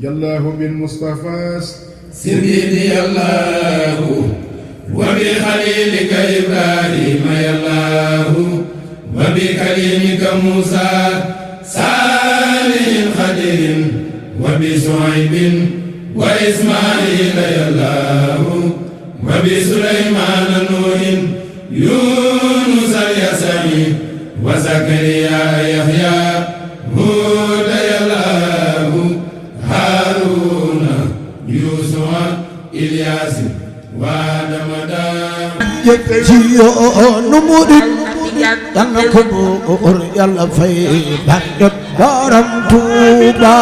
يالله بالمصطفى سيدي الله وبخليلك إبراهيم يالله وبكليمك موسى صالح خدير وبشعيب وإسماعيل يالله وبسليمان نوح يونس اليسعي وزكريا يحيى هود يالله هارون يوسف إلياس وآدم yoonu murid yàlla ko buur yàlla fay barke borom Tuuba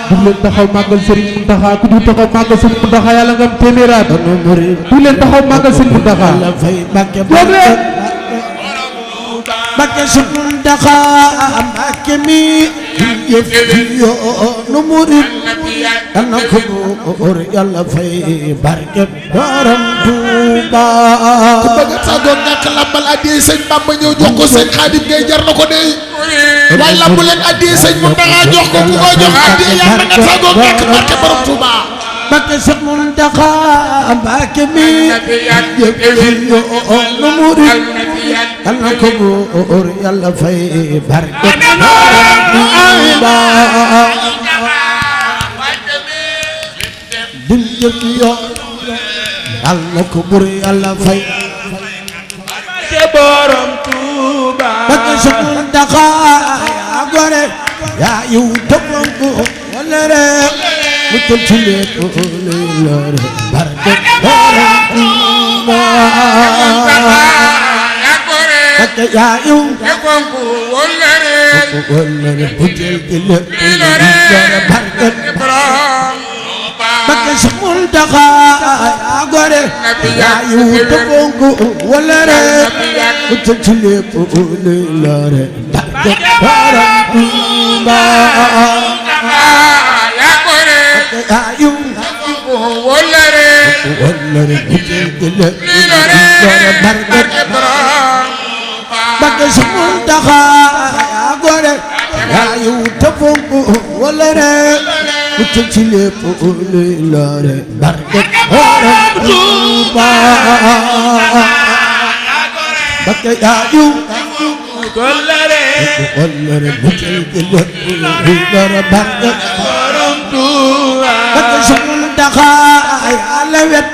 du leen taxaw màggal Serigne Mountakha ku du taxaw màggal Serigne Mountakha yàlla nga am téeméeraat yoonu murid du leen taxaw màggal Serigne Mountakha yàlla fay barke Serigne Mountakha Mbacké mi yëf yoonu murid yàlla ko buur yàlla fay barke borom Tuuba ku bëgg a tàggoog ñàkk lambal addiyee sëñ Bamba ñëw jox ko sëñ Xaadim Gay jar na ko dey waaye lambu leen addiyee sëñ Mountakha jox ko ku ko jox addiyee yàlla nga tàggoog ñàkk barke borom Touba Mbacké Serigne Mountakha Mbacké mi yëf yoonu murid yàlla ko buur yàlla fay barke borom Tuuba dim jëf yoon yàlla ko buur yàlla fay barke borom Touba Mbacké Serigne Mountakha yaa gore yaa yiw toppam ko wala rek mu tël ci lépp lore barke borom Touba Mbacké yaa yiw wala rek mu tël ci lépp lore barke Mbacké Serigne Mountakha yaa gore yaa yiw toppam ko wala rek mu tël ci lépp lore barke borom Touba ayu wolare butel gele lore barke Mbacké Serigne Mountakha yaa gore ayu tofonko wolare butel ci lépp lore barke borom Touba Mbacké ayu wolare butel gele lore barke borom Touba Mbacké Serigne Mountakha yaa lewet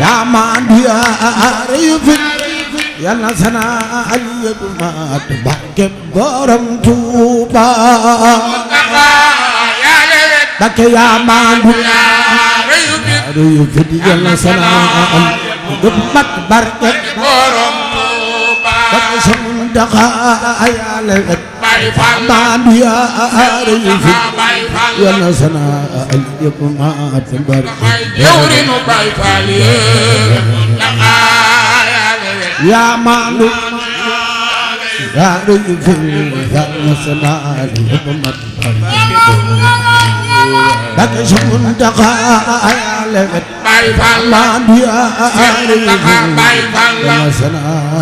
yaa maandu yaa reyu fit yàlla sana aliyatu maat barke borom Touba Mbacké yaa maandu yaa reyu fit yàlla sana aliyatu maat barke borom Touba Mbacké Serigne Mountakha yaa lewet maandu yaa reyu fit yàlla sana aliyatu maat barke jawrinu Baay Faal yaa maandu yaa reyu fit yàlla sana aliyatu maat barke Mbacké Serigne Mountakha yaa lewet maandu yaa reyu fit yàlla sana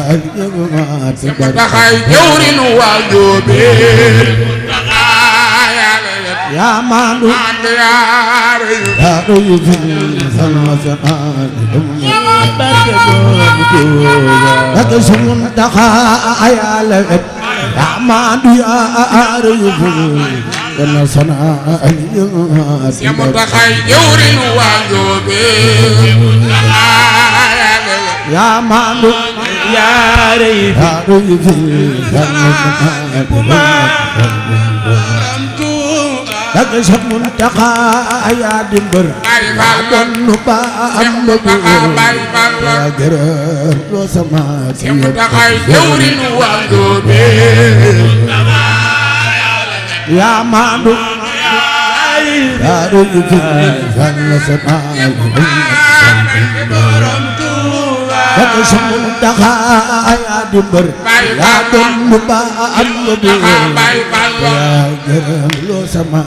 aliyatu maat barke jawrinu waa Joobe yaa maandu yaa reyu fit yàlla sana aliyatu maat barke Mbacké Serigne Mountakha yaa lewet yaa maandu yaa reyu fit yàlla sana aliyatu maat Mountakha jawrinu waa Joobe yaa maandu yaa reyu fit yàlla sana aliyatu maat Mbacké Serigne Mountakha yaa di mbër yaa doon nu ba am na bu yaa gërëm loo sama Mountakha jawrinu waa Joobe yaa maandu yaa reyu fit yàlla sana aliyatu Mbacké Serigne Mountakha yaa di mbër yaa doon nu ba am na bu yaa gërëm loo sama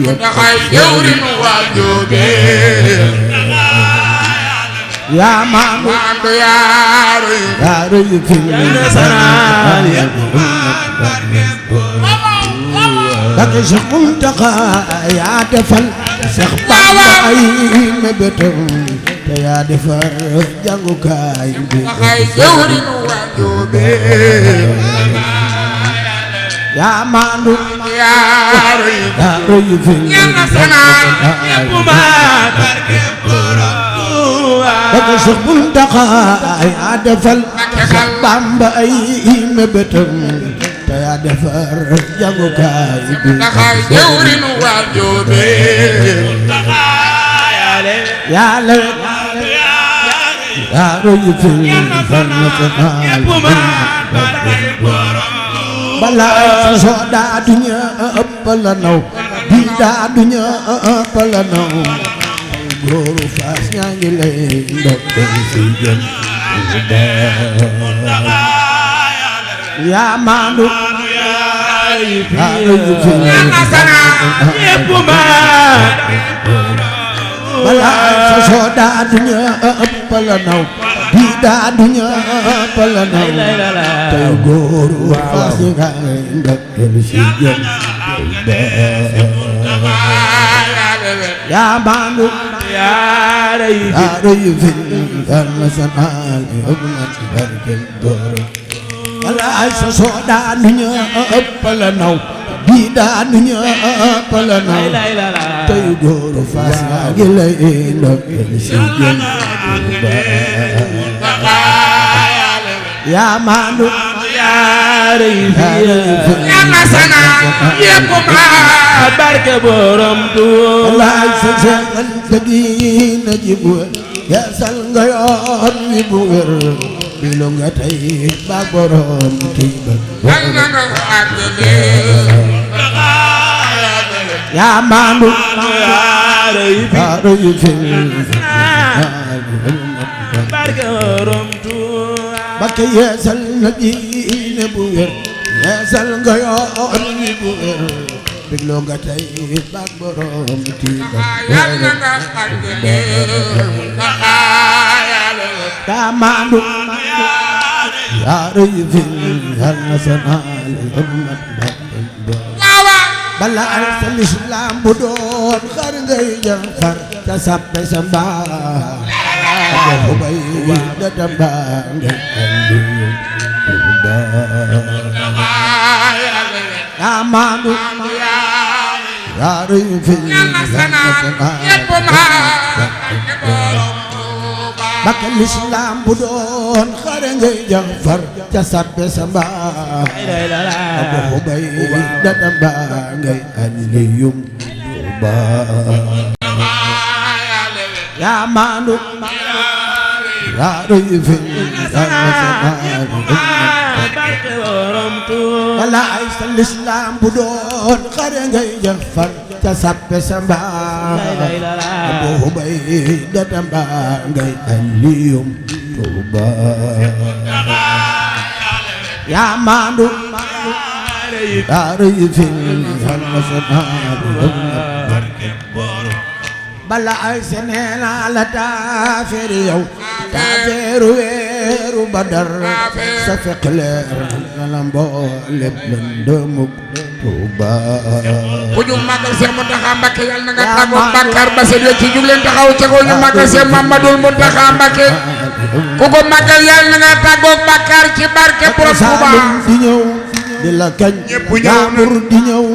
Mountakha jawrinu waa Joobe yaa maandu yaa reyu fit yàlla sana aliyatu maat Mbakke Cheikh Mountakha yaa defal Cheikh Bamba ay mébétam te yaa defar jàngukaay bi taxay jawrinu waa Njóobe yaa maandu yaa roy fi ñana sanaan ñépp ma barke Mbakke Cheikh Mountakha yaa defal Cheikh Bamba ay mébétam te yaa defar jàngukaay bi taxay jawrinu waa Njóobe yaa lewet yaa roy fi international balaa soo daa duñu ëpp la naw di daa duñu ëpp la naw góoru Fass ñaa ngi lay ndokkeel si jën yaa maandu yaa roy fi balaa soo daa duñu ëpp la naw di daa duñu ëpp la naw tey góoru Fass ñaa ngi ndokkeel si jën yaa maandu yaa roy fi international barkel góoru balaa soo daa duñu ëpp la naw di daa duñu ëpp la naw tey góoru Fass ñaa ngi lay ndokkeel si jën yaa maandu yaa roy fi ñana sanaan ñépp ma barke borom Tuuba laay sa seexal dëggi na jibu yeesal nga yoon wi bu wér bilu nga tey ba borom Tuuba yal na nga àggale yaa maandu yaa roy yaa roy fi barke borom Tuuba Mbakke yeesal na diine bu wér yeesal nga yoon wi bu wér bilu nga tey ba borom Tuuba yal na nga àggale yaa maandu yaa roy fi international bala al sa lislaam bu doon xar ngay jëm far ca sappe sa mbaa ko bay da tamba ngay andi Tuuba yaa maandu yaa roy fi Mbakke lislaam bu doon xar ngay jëm far ca sappe sa mbaa ko bay da tamba ngay andi Tuuba yaa maandu yaa roy fi international wala ay sa lislaam bu doon xare ngay jëf far ca sappe sa mbaa boo bay da tamba ngay aliyum Tuuba yaa maandu yaa roy fi international bala ay seneena la taafeeri yow taafeeru weeru Badar sa fekk leer na la mboolem lëndëmug Tuuba ku ñu màggal Seex Muntaxa Mbakke yal na nga tàggoog bàkkaar ba set ci jug leen taxaw ca ko ñu màggal Seex Mamadul Muntaxa Mbakke ku ko màggal yal na nga tàggoog bàkkaar ci barke borom Tuuba di ñëw di la kañ ñépp ñëw Jaambur di ñëw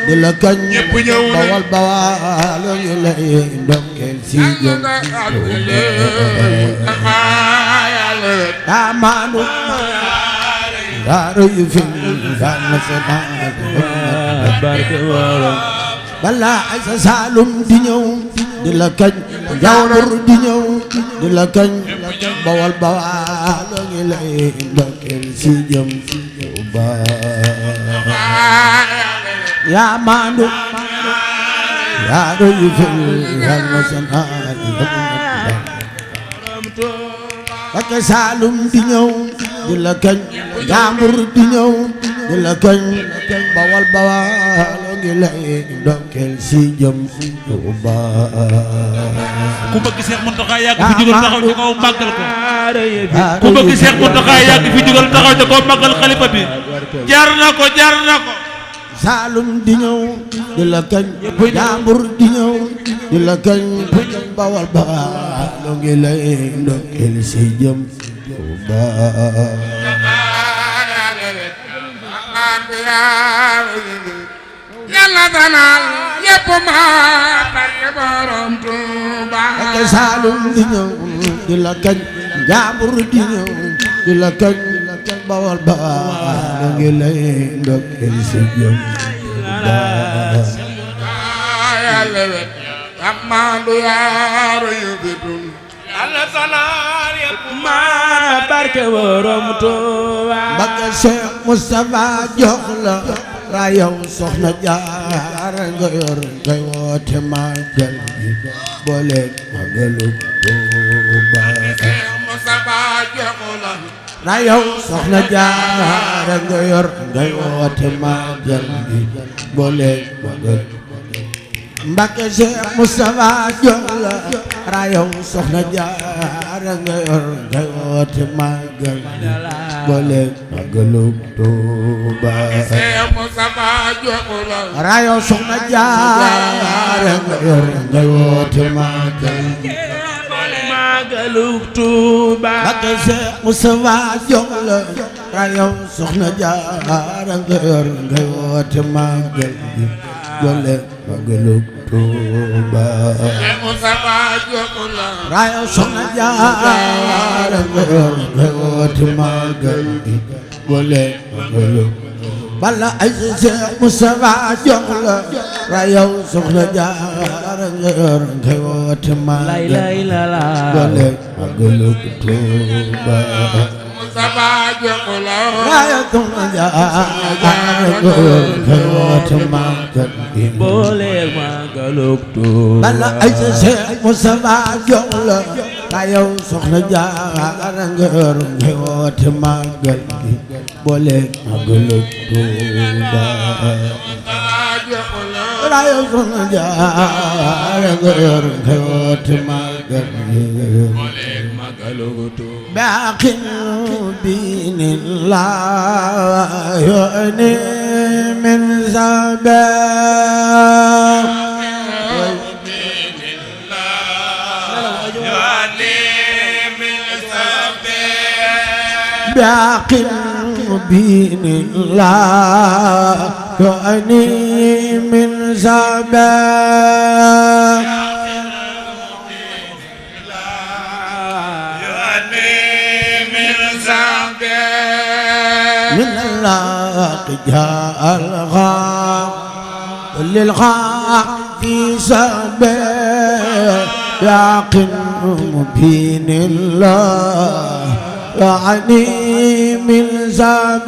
di la kañ ñépp ñëw na bawal bawal ñu lay ndokkeel si jëm yaa maandu yaa roy fi international bala ay sa Saalum di ñëw di la kañ Jaambur di ñëw di la kañ bawal bawal ñu lay ndokkeel si jëm Tuuba yaa maandu yaa roy fi international Mbakke Saalum di ñëw di la kañ Jaambur di ñëw di la kañ bawal bawal ngi lay ndokkeel si jëm Tuuba ku bëgg Seex Muntaxa yàgg fi jugal taxaw ci kaw màggal ko ku bëgg Seex Muntaxa yàgg fi jugal taxaw ci kaw màggal xalifa bi jar na ko Saalum di ñëw di la kañ Njàmbur di ñëw di la kañ Bawal Bawal loo ngi lay ndokkeel si jëm Tuuba yàlla danal yépp ma barke borom Tuuba Saalum di ñëw di la kañ Njàmbur di ñëw di la kañ Bawal Bawal loo ngi lay ndokkeel si jëm Tuuba yàlla wet amadu yaaro yóbbitun yàlla danal yépp ma barke borom Tuuba Mbakke Cheikh Moustapha jox la rayow Soxna Jaara nga yor ngay woote màggal gi booleeg màggalu Tuuba Mustafa jox la rayow Soxna Jaara nga yor ngay woote màggal gi booleeg màggal Mbakke Cheikh Moustapha jox la rayow Soxna Jaara nga yor ngay woote màggal gi booleeg màggalu Tuuba Mustafa jox la rayow Soxna Jaara nga yor ngay woote màggal gi màggalu Tuuba Mbakke Cheikh Moustapha jox la rayow Soxna Jaara nga yor ngay woote màggal gi booleeg màggalu Tuuba Mustafa jox la rayow Soxna Jaara nga yor ngay woote màggal gi booleeg màggalu bala ay Cheikh Moustapha jox la rayow Soxna Jaara nga yor ngay woote màggal gi booleeg màggalu Tuuba Mustafa jox la rayow Soxna Jaara nga yor ngay woote màggal gi booleeg màggalu Tuuba bala ay Cheikh Moustapha jox la rayow Soxna Jaara nga yor ngay woote màggal gi booleeg màggalu Tuuba rayow Soxna Jaara nga yor ngay woote màggal gi booleeg màggalu Tuuba باقٍ بين الله يؤني من زبان باقٍ بين الله يؤني من زبان من الله جاء الغام للغام في سبيل يقن مبين الله يعني من زبان